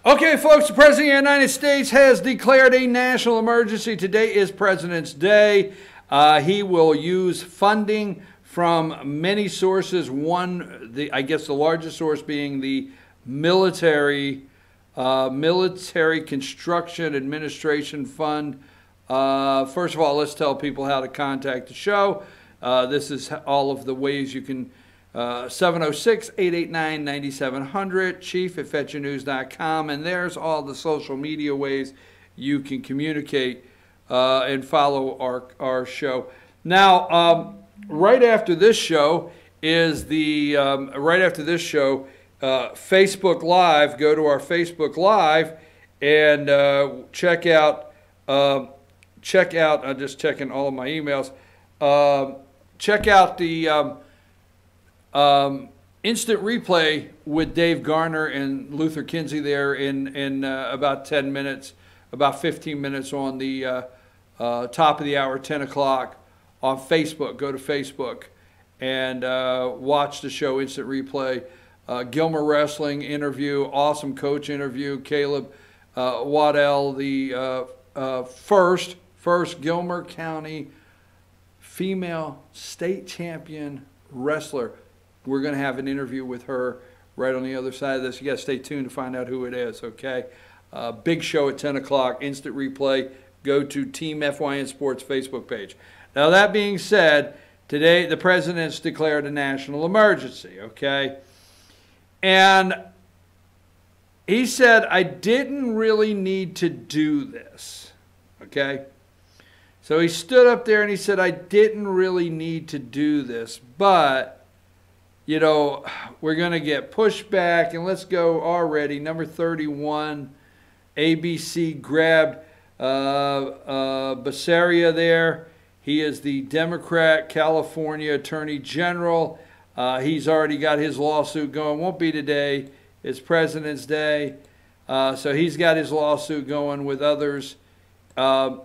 Okay, folks, the President of the United States has declared a national emergency. Today is President's Day. He will use funding from many sources. I guess the largest source being the Military Construction Administration Fund. First of all, let's tell people how to contact the show. This is all of the ways you can 706-889-9700, chief@fetchanews.com, and there's all the social media ways you can communicate and follow our show. Now, right after this show is the Facebook Live. Go to our Facebook Live and check out. I'm just checking all of my emails. Check out the instant replay with Dave Garner and Luther Kinsey there in about 10 minutes, about 15 minutes on the top of the hour, 10 o'clock on Facebook. Go to Facebook and watch the show, instant replay. Gilmer Wrestling interview, awesome coach interview. Caleb Waddell, the first Gilmer County female state champion wrestler. We're going to have an interview with her right on the other side of this. You got to stay tuned to find out who it is, okay? Big show at 10 o'clock, instant replay. Go to Team FYN Sports Facebook page. Now, that being said, today the President's declared a national emergency, okay? And he said, I didn't really need to do this, okay? So he stood up there and he said, I didn't really need to do this, but you know, we're going to get pushback, and let's go already. Number 31, ABC grabbed Basaria there. He is the Democrat California Attorney General. He's already got his lawsuit going. Won't be today. It's President's Day. So he's got his lawsuit going with others. And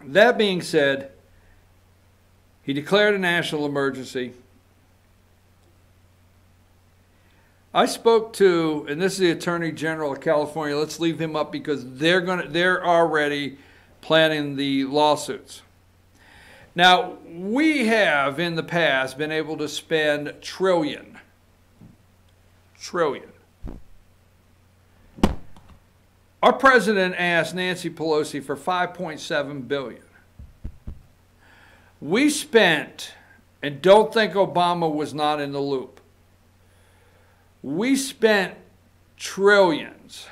that being said, he declared a national emergency. I spoke to, and this is the Attorney General of California. Let's leave him up because they're already planning the lawsuits. Now, we have in the past been able to spend trillion. Our president asked Nancy Pelosi for $5.7 billion. We spent, and don't think Obama was not in the loop, we spent trillions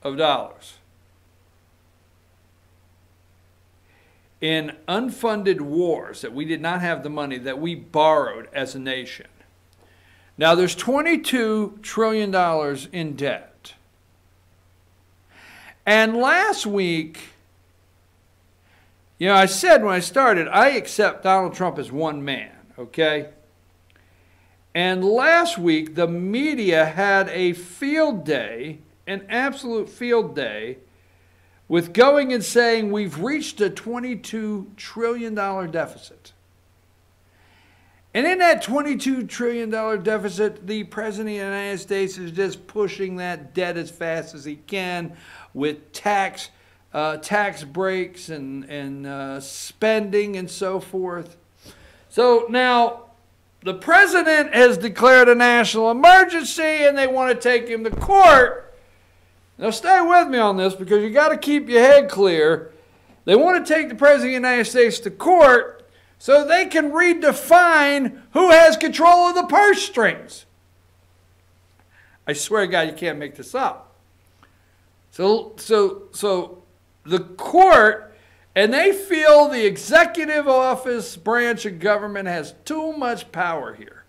of dollars in unfunded wars that we did not have the money, that we borrowed as a nation. Now there's $22 trillion in debt. And last week, you know, I said when I started, I accept Donald Trump as one man, okay? And last week, the media had a field day, an absolute field day, with going and saying we've reached a $22 trillion deficit. And in that $22 trillion deficit, the President of the United States is just pushing that debt as fast as he can with tax breaks and spending and so forth. So now the president has declared a national emergency and they want to take him to court. Now stay with me on this because you got to keep your head clear. They want to take the President of the United States to court so they can redefine who has control of the purse strings. I swear to God, you can't make this up. So the court, and they feel the executive office branch of government has too much power here.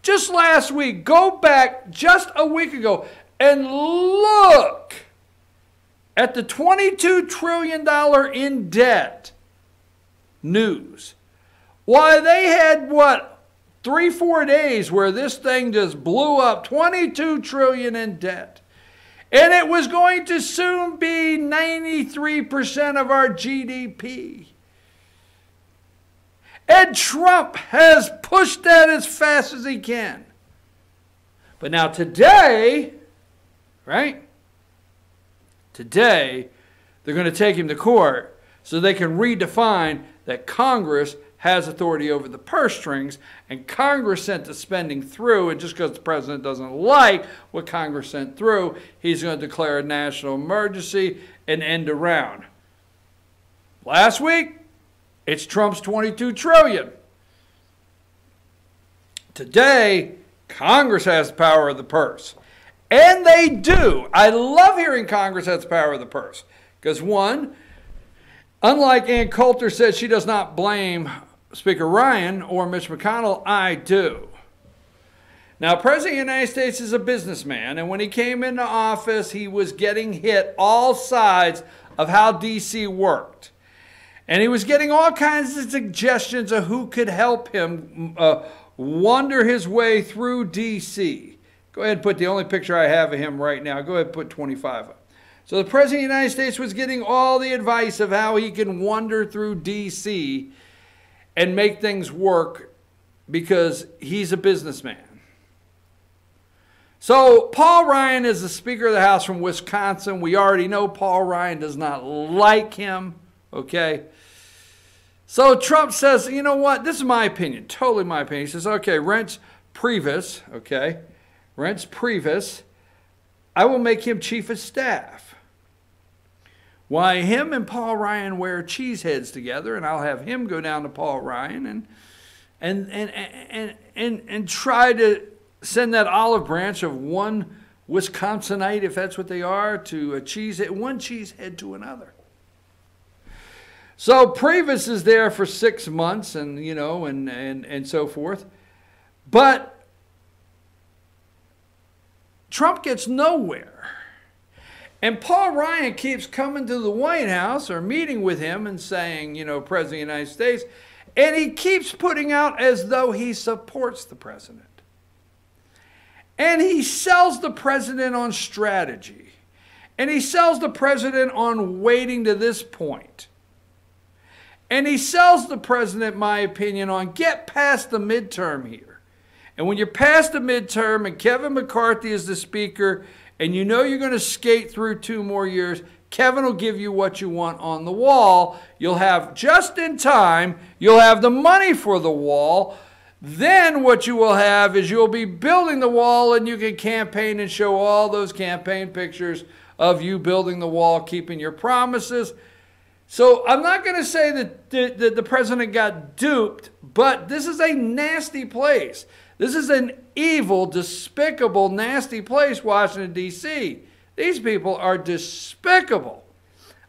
Just last week, go back just a week ago and look at the $22 trillion in debt news. Why, they had, what, 3-4 days where this thing just blew up, $22 trillion in debt. And it was going to soon be 93% of our GDP. And Trump has pushed that as fast as he can. But now today, right? Today, they're going to take him to court so they can redefine that Congress has authority over the purse strings, and Congress sent the spending through, and just because the president doesn't like what Congress sent through, he's going to declare a national emergency and end a round. Last week, it's Trump's $22 trillion. Today, Congress has the power of the purse. And they do. I love hearing Congress has the power of the purse. Because one, unlike Ann Coulter said she does not blame Speaker Ryan or Mitch McConnell, I do. Now, President of the United States is a businessman, and when he came into office, he was getting hit all sides of how D.C. worked. And he was getting all kinds of suggestions of who could help him wander his way through D.C. Go ahead and put the only picture I have of him right now. Go ahead and put 25 up. So the President of the United States was getting all the advice of how he can wander through D.C. and make things work because he's a businessman. So Paul Ryan is the Speaker of the House from Wisconsin. We already know Paul Ryan does not like him, okay? So Trump says, you know what? This is my opinion, totally my opinion. He says, okay, Reince Priebus, okay, Reince Priebus, I will make him chief of staff. Why, him and Paul Ryan wear cheese heads together, and I'll have him go down to Paul Ryan and try to send that olive branch of one Wisconsinite, if that's what they are, to a cheese head, one cheese head to another. So Priebus is there for 6 months, and you know, and so forth, but Trump gets nowhere. And Paul Ryan keeps coming to the White House or meeting with him and saying, you know, President of the United States, and he keeps putting out as though he supports the president. And he sells the president on strategy. And he sells the president on waiting to this point. And he sells the president, in my opinion, on get past the midterm here. And when you're past the midterm and Kevin McCarthy is the speaker and you know you're going to skate through 2 more years, Kevin will give you what you want on the wall. You'll have just in time, you'll have the money for the wall. Then what you will have is you'll be building the wall and you can campaign and show all those campaign pictures of you building the wall, keeping your promises. So I'm not going to say that the president got duped, but this is a nasty place. This is an evil, despicable, nasty place, Washington, D.C. These people are despicable.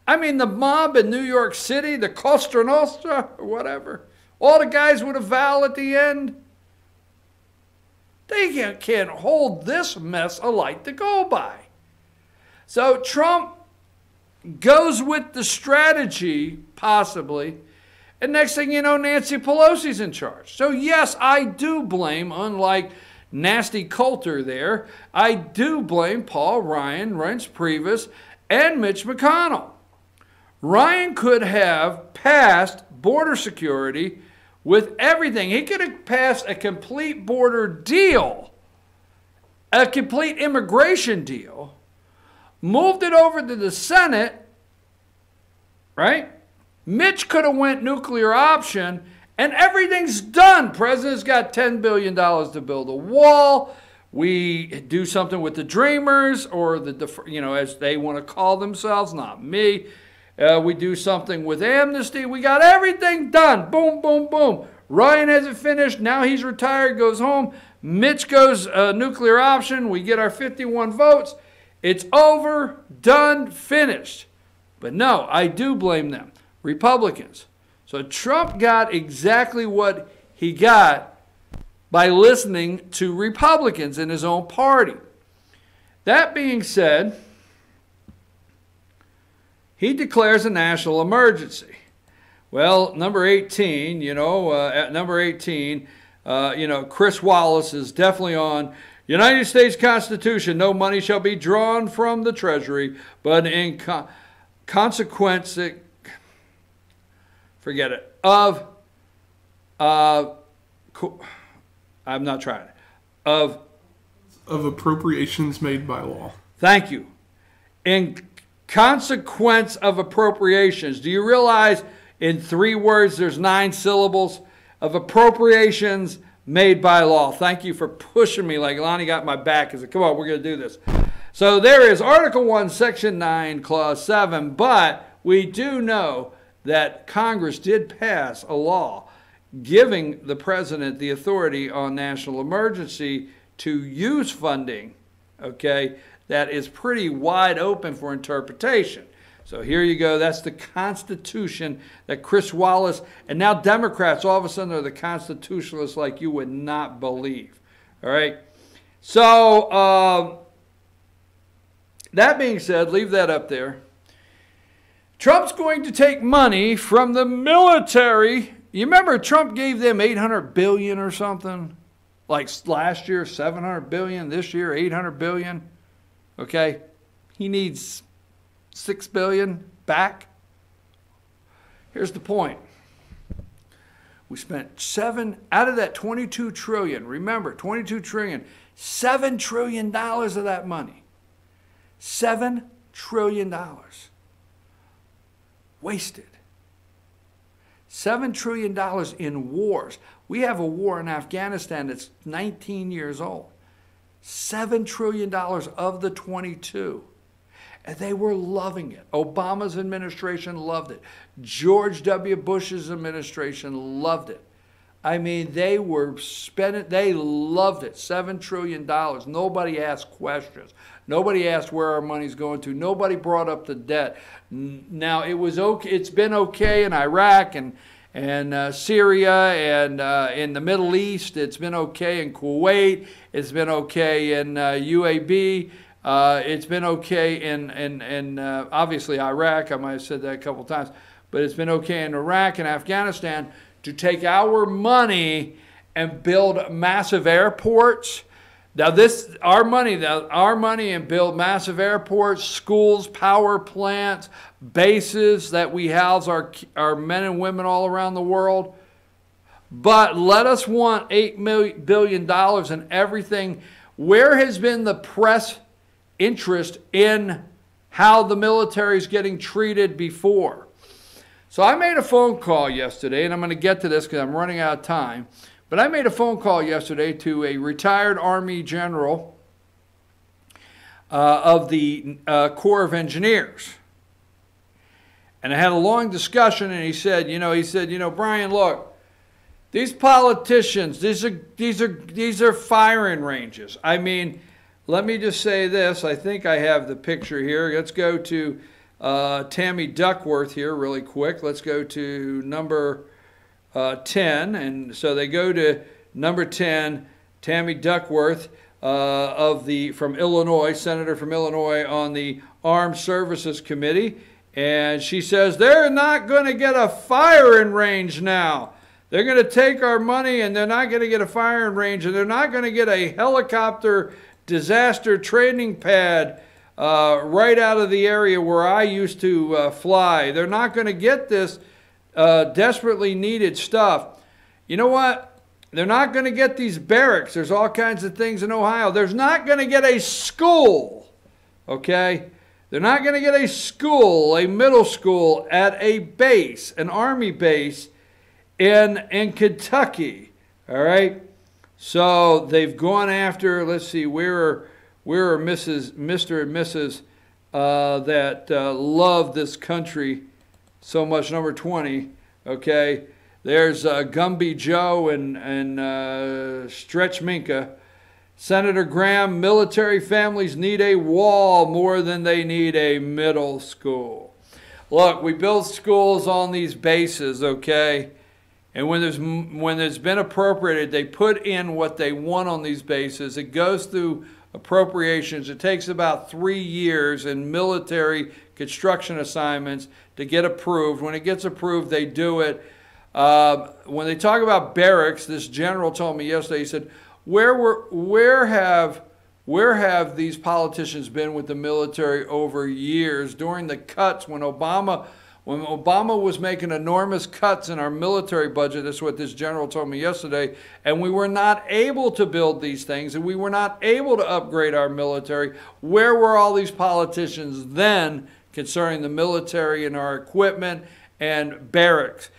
I mean, the mob in New York City, the Costa Nostra, or whatever, all the guys with a vowel at the end, they can't hold this mess a light to go by. So Trump goes with the strategy, possibly, and next thing you know, Nancy Pelosi's in charge. So yes, I do blame, unlike nasty Coulter there, I do blame Paul Ryan, Reince Priebus, and Mitch McConnell. Ryan could have passed border security with everything. He could have passed a complete border deal, a complete immigration deal, moved it over to the Senate, right? Mitch could have went nuclear option, and everything's done. President's got $10 billion to build a wall. We do something with the Dreamers, or the, you know, as they want to call themselves, not me. We do something with amnesty. We got everything done. Boom, boom, boom. Ryan hasn't finished. Now he's retired, goes home. Mitch goes nuclear option. We get our 51 votes. It's over, done, finished. But no, I do blame them. Republicans. So Trump got exactly what he got by listening to Republicans in his own party. That being said, he declares a national emergency. Well, number 18, at number 18, Chris Wallace is definitely on United States Constitution. No money shall be drawn from the Treasury, but in consequence, forget it, I'm not trying, of of appropriations made by law. Thank you. In consequence of appropriations. Do you realize in 3 words there's 9 syllables? Of appropriations made by law. Thank you for pushing me like Lonnie got my back. He said, come on, we're going to do this. So there is Article 1, Section 9, Clause 7, but we do know that Congress did pass a law giving the president the authority on national emergency to use funding, okay, that is pretty wide open for interpretation. So here you go. That's the Constitution that Chris Wallace, and now Democrats all of a sudden are the constitutionalists like you would not believe. All right. So that being said, leave that up there. Trump's going to take money from the military. You remember Trump gave them $800 billion or something? Like last year, $700 billion. This year, $800 billion. Okay. He needs $6 billion back. Here's the point. We spent out of that $22 trillion, remember, $22 trillion, $7 trillion of that money. $7 trillion. Wasted. $7 trillion in wars. We have a war in Afghanistan that's 19 years old. $7 trillion of the 22. And they were loving it. Obama's administration loved it. George W. Bush's administration loved it. I mean, they were spending, they loved it. $7 trillion. Nobody asked questions. Nobody asked where our money's going to. Nobody brought up the debt. Now, it was okay. It's been okay in Iraq and Syria and in the Middle East. It's been okay in Kuwait. It's been okay in UAB. It's been okay in obviously Iraq. I might have said that a couple times. But it's been okay in Iraq and Afghanistan to take our money and build massive airports. Now our money and build massive airports, schools, power plants, bases that we house our men and women all around the world. But let us want $8 billion and everything. Where has been the press interest in how the military is getting treated before? So I made a phone call yesterday, and I'm going to get to this because I'm running out of time. But I made a phone call yesterday to a retired Army general of the Corps of Engineers. And I had a long discussion, and he said, Brian, look, these politicians, these are firing ranges. I mean, let me just say this. I think I have the picture here. Let's go to Tammy Duckworth here really quick. Let's go to number 10. And so they go to number 10, Tammy Duckworth from Illinois, senator from Illinois on the Armed Services Committee. And she says, they're not going to get a firing range now. They're going to take our money and they're not going to get a firing range, and they're not going to get a helicopter disaster training pad right out of the area where I used to fly. They're not going to get this desperately needed stuff. You know what? They're not going to get these barracks. There's all kinds of things in Ohio. There's not going to get a school, okay? They're not going to get a school, a middle school at a base, an Army base in Kentucky, all right? So they've gone after, let's see, where are Mr. and Mrs. That love this country so much, number 20, okay? There's Gumby Joe and Stretch Minka. Senator Graham, military families need a wall more than they need a middle school. Look, we build schools on these bases, okay? And when there's been appropriated, they put in what they want on these bases. It goes through appropriations. It takes about 3 years in military construction assignments to get approved. When it gets approved, they do it. When they talk about barracks, this general told me yesterday, he said, where have these politicians been with the military over years? During the cuts, when Obama when Obama was making enormous cuts in our military budget, that's what this general told me yesterday, and we were not able to build these things, and we were not able to upgrade our military, where were all these politicians then concerning the military and our equipment and barracks?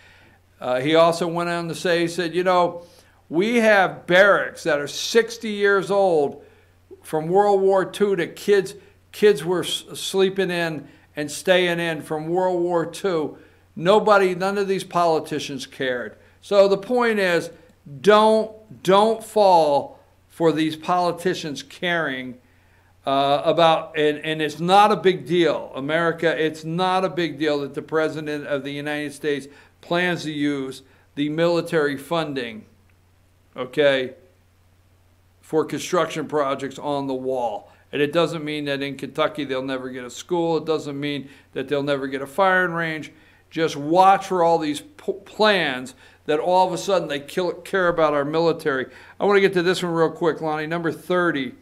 He also went on to say, he said, you know, we have barracks that are 60 years old from World War II that kids were sleeping in and staying in from World War II. None of these politicians cared. So the point is, don't fall for these politicians caring about, and it's not a big deal. America, it's not a big deal that the President of the United States plans to use the military funding, okay, for construction projects on the wall. And it doesn't mean that in Kentucky they'll never get a school. It doesn't mean that they'll never get a firing range. Just watch for all these plans that all of a sudden they care about our military. I want to get to this one real quick, Lonnie. Number 30,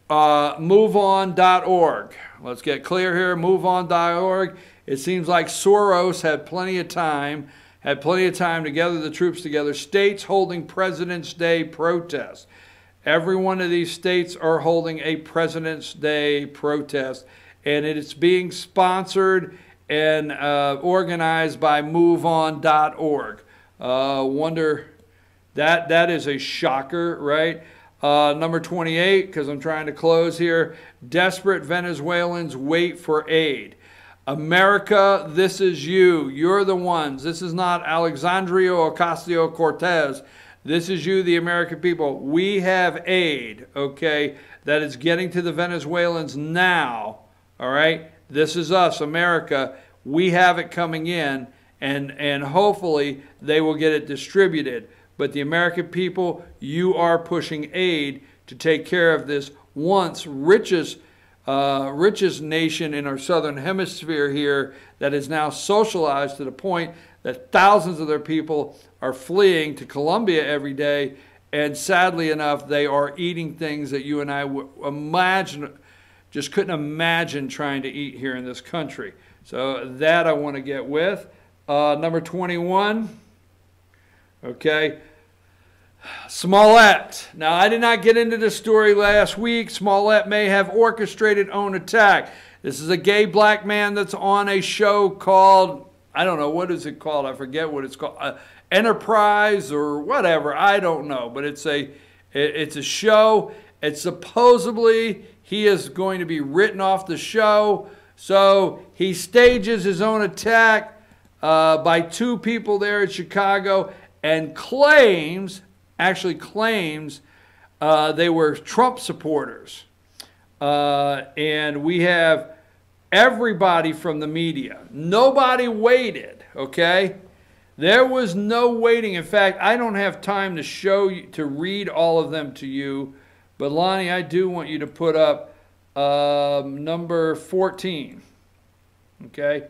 moveon.org. Let's get clear here, moveon.org. It seems like Soros had plenty of time to gather the troops together. States holding President's Day protests. Every one of these states are holding a President's Day protest, and it's being sponsored and organized by MoveOn.org. Wonder, that is a shocker, right? Number 28, because I'm trying to close here. Desperate Venezuelans wait for aid. America, this is you. You're the ones. This is not Alexandria Ocasio-Cortez. This is you, the American people. We have aid, okay, that is getting to the Venezuelans now, all right? This is us, America. We have it coming in, and hopefully they will get it distributed. But the American people, you are pushing aid to take care of this once richest nation in our southern hemisphere here that is now socialized to the point that thousands of their people are fleeing to Colombia every day, and sadly enough, they are eating things that you and I would imagine, just couldn't imagine trying to eat here in this country. So that I want to get with. Number 21, okay, Smollett. Now, I did not get into this story last week. Smollett may have orchestrated own attack. This is a gay black man that's on a show called, I don't know, what is it called? I forget what it's called. Enterprise or whatever. I don't know. But it's a show. It's supposedly he is going to be written off the show. So he stages his own attack by two people there in Chicago and actually claims they were Trump supporters. And we have everybody from the media. Nobody waited, okay? There was no waiting. In fact, I don't have time to show you, to read all of them to you. But Lonnie, I do want you to put up number 14, okay?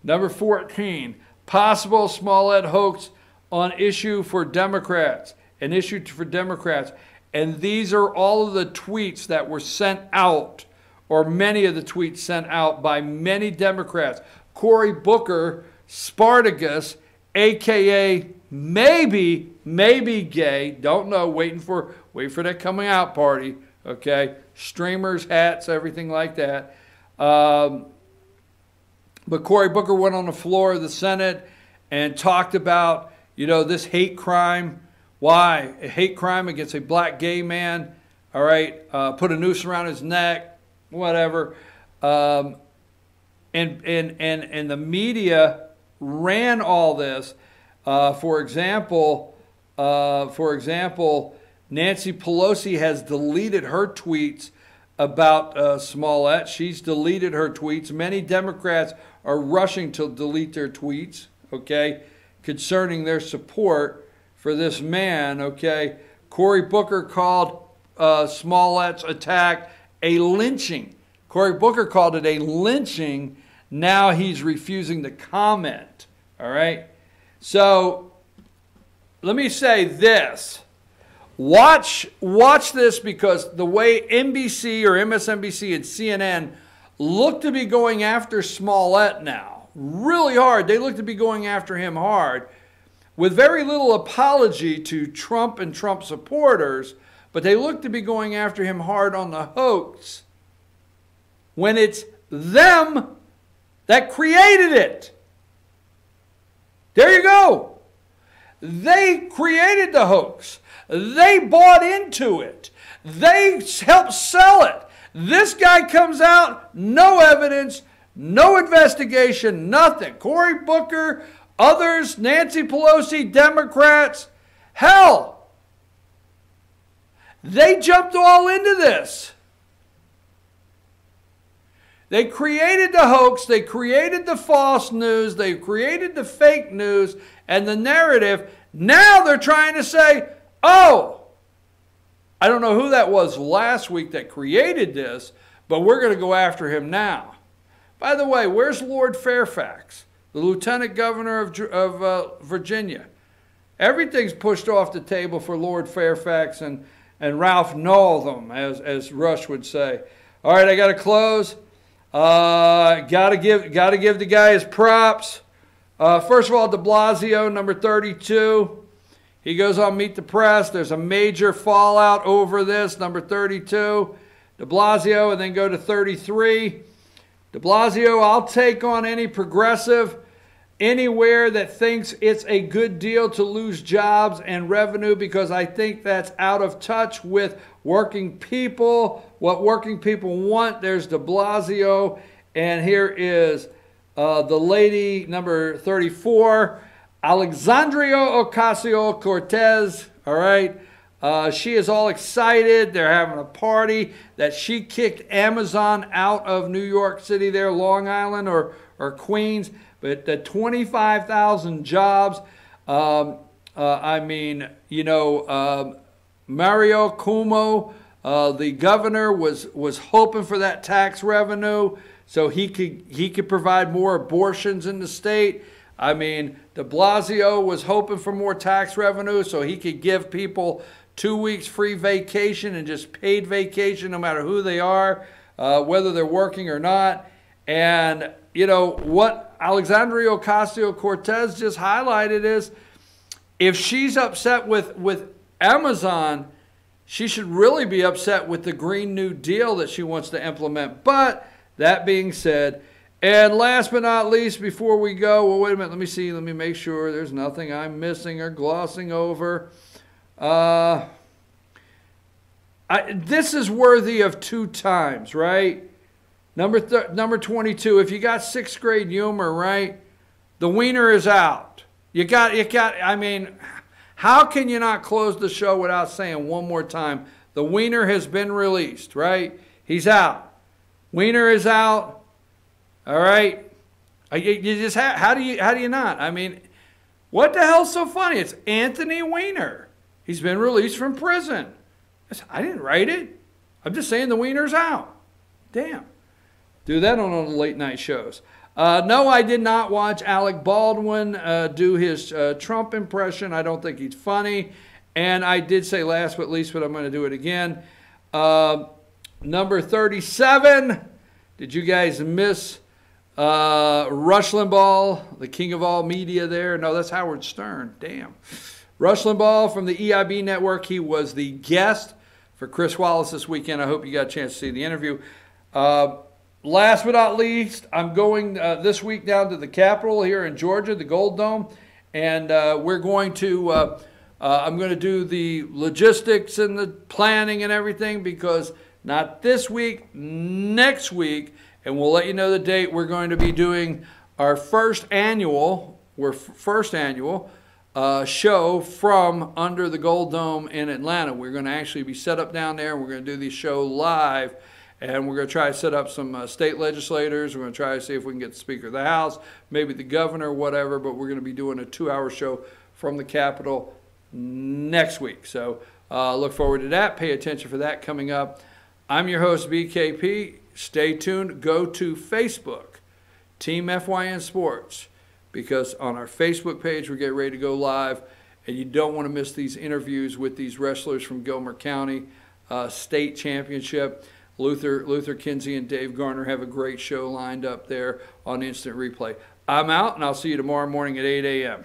Number 14, possible Smollett hoax on issue for Democrats, an issue for Democrats. And these are all of the tweets that were sent out, or many of the tweets sent out by many Democrats. Cory Booker, Spartacus, a.k.a. maybe gay, don't know, wait for that coming out party, okay? Streamers, hats, everything like that. But Cory Booker went on the floor of the Senate and talked about, you know, this hate crime. Why? A hate crime against a black gay man, all right? Put a noose around his neck, whatever. And the media ran all this. For example, Nancy Pelosi has deleted her tweets about Smollett. She's deleted her tweets. Many Democrats are rushing to delete their tweets, okay, concerning their support for this man, okay. Cory Booker called Smollett's attack a lynching. Cory Booker called it a lynching. Now he's refusing to comment, all right. So let me say this. Watch this, because the way NBC or MSNBC and CNN look to be going after Smollett now. really hard. They look to be going after him hard with very little apology to Trump and Trump supporters, but they look to be going after him hard on the hoax when it's them that created it. There you go. They created the hoax. They bought into it. They helped sell it. This guy comes out, no evidence, no investigation, nothing. Cory Booker, others, Nancy Pelosi, Democrats, hell, they jumped all into this. They created the hoax, they created the false news, they created the fake news and the narrative. Now they're trying to say, oh, I don't know who that was last week that created this, but we're going to go after him now. By the way, where's Lord Fairfax, the Lieutenant Governor of Virginia? Everything's pushed off the table for Lord Fairfax and Ralph Northam, as Rush would say. All right, I got to close. Got to give the guy his props. First of all, de Blasio, number 32. He goes on Meet the Press. There's a major fallout over this, number 32. De Blasio, and then go to 33. De Blasio, I'll take on any progressive anywhere that thinks it's a good deal to lose jobs and revenue, because I think that's out of touch with working people, what working people want. There's de Blasio, and here is the lady, number 34, Alexandria Ocasio-Cortez, all right? She is all excited. They're having a party that she kicked Amazon out of New York City there, Long Island or Queens, but the 25,000 jobs, I mean, you know, Mario Cuomo, the governor, was hoping for that tax revenue so he could provide more abortions in the state. I mean, de Blasio was hoping for more tax revenue so he could give people 2 weeks free vacation and just paid vacation no matter who they are, whether they're working or not. And, you know, what Alexandria Ocasio-Cortez just highlighted is if she's upset with Amazon, she should really be upset with the Green New Deal that she wants to implement. But that being said, and last but not least, before we go, well, wait a minute, let me see, let me make sure there's nothing I'm missing or glossing over. This is worthy of 2 times, right? Number 22, if you got 6th grade humor, right, the wiener is out. You got, I mean, how can you not close the show without saying one more time, the wiener has been released, right? He's out. Wiener is out. All right, you just how do you not? I mean, what the hell's so funny? It's Anthony Weiner. He's been released from prison. I didn't write it. I'm just saying the wiener's out. Damn, do that on all the late night shows. No, I did not watch Alec Baldwin do his Trump impression. I don't think he's funny. And I did say last but least, but I'm going to do it again. Number 37. Did you guys miss Rush Limbaugh, the king of all media there? No, that's Howard Stern. Damn. Rush Limbaugh from the EIB network. He was the guest for Chris Wallace this weekend. I hope you got a chance to see the interview. Last but not least, I'm going this week down to the Capitol here in Georgia, the Gold Dome, and we're going to, I'm going to do the logistics and the planning and everything, because not this week, next week, and we'll let you know the date. We're going to be doing our first annual show from under the Gold Dome in Atlanta. We're going to actually be set up down there. We're going to do the show live, and we're going to try to set up some state legislators. We're going to try to see if we can get the Speaker of the House, maybe the governor, whatever, but we're going to be doing a 2-hour show from the Capitol next week. So look forward to that. Pay attention for that coming up. I'm your host, BKP. Stay tuned. Go to Facebook, Team FYN Sports, because on our Facebook page, we're getting ready to go live, and you don't want to miss these interviews with these wrestlers from Gilmer County State Championship. Luther Kinsey and Dave Garner have a great show lined up there on Instant Replay. I'm out, and I'll see you tomorrow morning at 8 a.m.